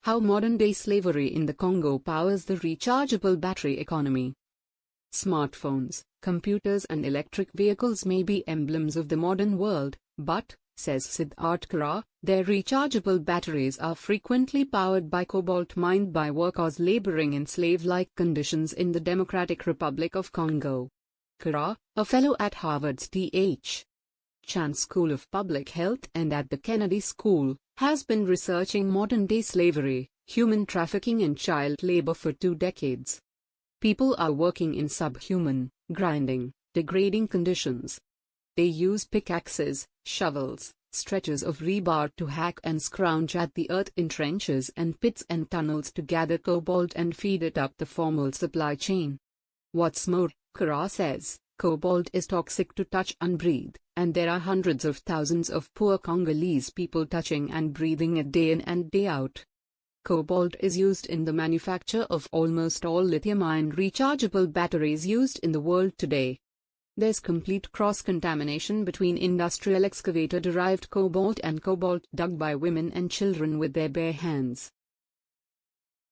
How modern-day slavery in the Congo powers the rechargeable battery economy. Smartphones, computers and electric vehicles may be emblems of the modern world, but, says Siddharth Kara, their rechargeable batteries are frequently powered by cobalt mined by workers laboring in slave-like conditions in the Democratic Republic of Congo. Kara, a fellow at Harvard's T.H. Chan School of Public Health and at the Kennedy School, has been researching modern-day slavery, human trafficking and child labor for 2 decades. People are working in subhuman, grinding, degrading conditions. They use pickaxes, shovels, stretches of rebar to hack and scrounge at the earth in trenches and pits and tunnels to gather cobalt and feed it up the formal supply chain. What's more, Kara says, cobalt is toxic to touch and breathe, and there are hundreds of thousands of poor Congolese people touching and breathing it day in and day out. Cobalt is used in the manufacture of almost all lithium-ion rechargeable batteries used in the world today. There's complete cross-contamination between industrial excavator-derived cobalt and cobalt dug by women and children with their bare hands.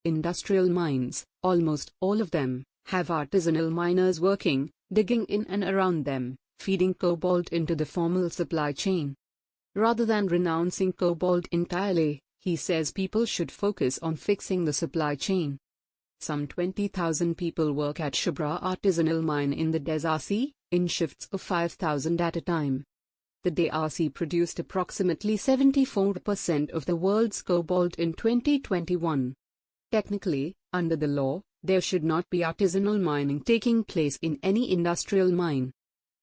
Industrial mines, almost all of them, have artisanal miners working, digging in and around them, feeding cobalt into the formal supply chain. Rather than renouncing cobalt entirely, he says people should focus on fixing the supply chain. Some 20,000 people work at Shubra artisanal mine in the DRC, in shifts of 5,000 at a time. The DRC produced approximately 74% of the world's cobalt in 2021. Technically, under the law, there should not be artisanal mining taking place in any industrial mine.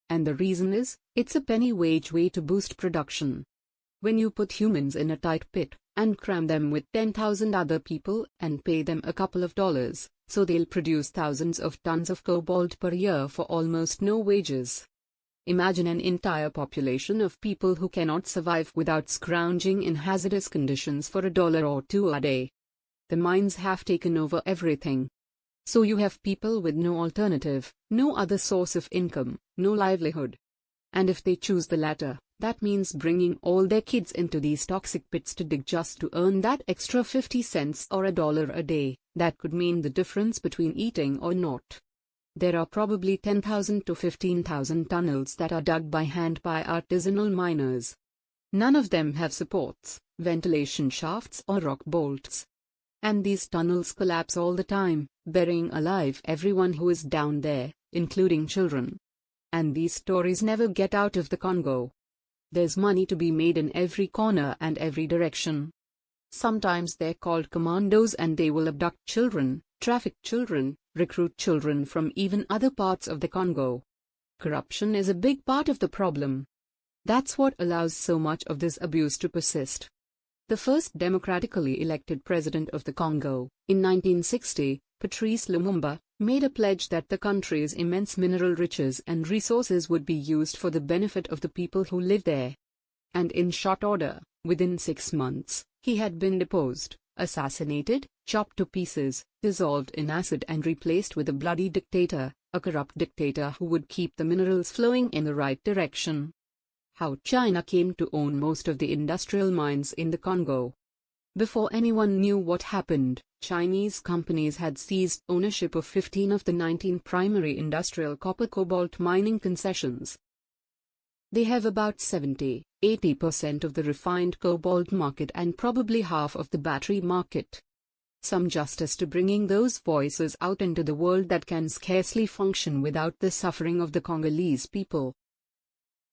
And the reason is, it's a penny-wage way to boost production. When you put humans in a tight pit, and cram them with 10,000 other people and pay them a couple of dollars, so they'll produce thousands of tons of cobalt per year for almost no wages. Imagine an entire population of people who cannot survive without scrounging in hazardous conditions for $1 or $2 a day. The mines have taken over everything. So you have people with no alternative, no other source of income, no livelihood. And if they choose the latter, that means bringing all their kids into these toxic pits to dig just to earn that extra 50 cents or $1 a day. That could mean the difference between eating or not. There are probably 10,000 to 15,000 tunnels that are dug by hand by artisanal miners. None of them have supports, ventilation shafts or rock bolts. And these tunnels collapse all the time, burying alive everyone who is down there, including children. And these stories never get out of the Congo. There's money to be made in every corner and every direction. Sometimes they're called commandos and they will abduct children, traffic children, recruit children from even other parts of the Congo. Corruption is a big part of the problem. That's what allows so much of this abuse to persist. The first democratically elected president of the Congo, in 1960, Patrice Lumumba, made a pledge that the country's immense mineral riches and resources would be used for the benefit of the people who live there. And in short order, within 6 months, he had been deposed, assassinated, chopped to pieces, dissolved in acid and replaced with a bloody dictator, a corrupt dictator who would keep the minerals flowing in the right direction. How China came to own most of the industrial mines in the Congo. Before anyone knew what happened, Chinese companies had seized ownership of 15 of the 19 primary industrial copper-cobalt mining concessions. They have about 70–80% of the refined cobalt market and probably half of the battery market. Some justice to bringing those voices out into the world that can scarcely function without the suffering of the Congolese people.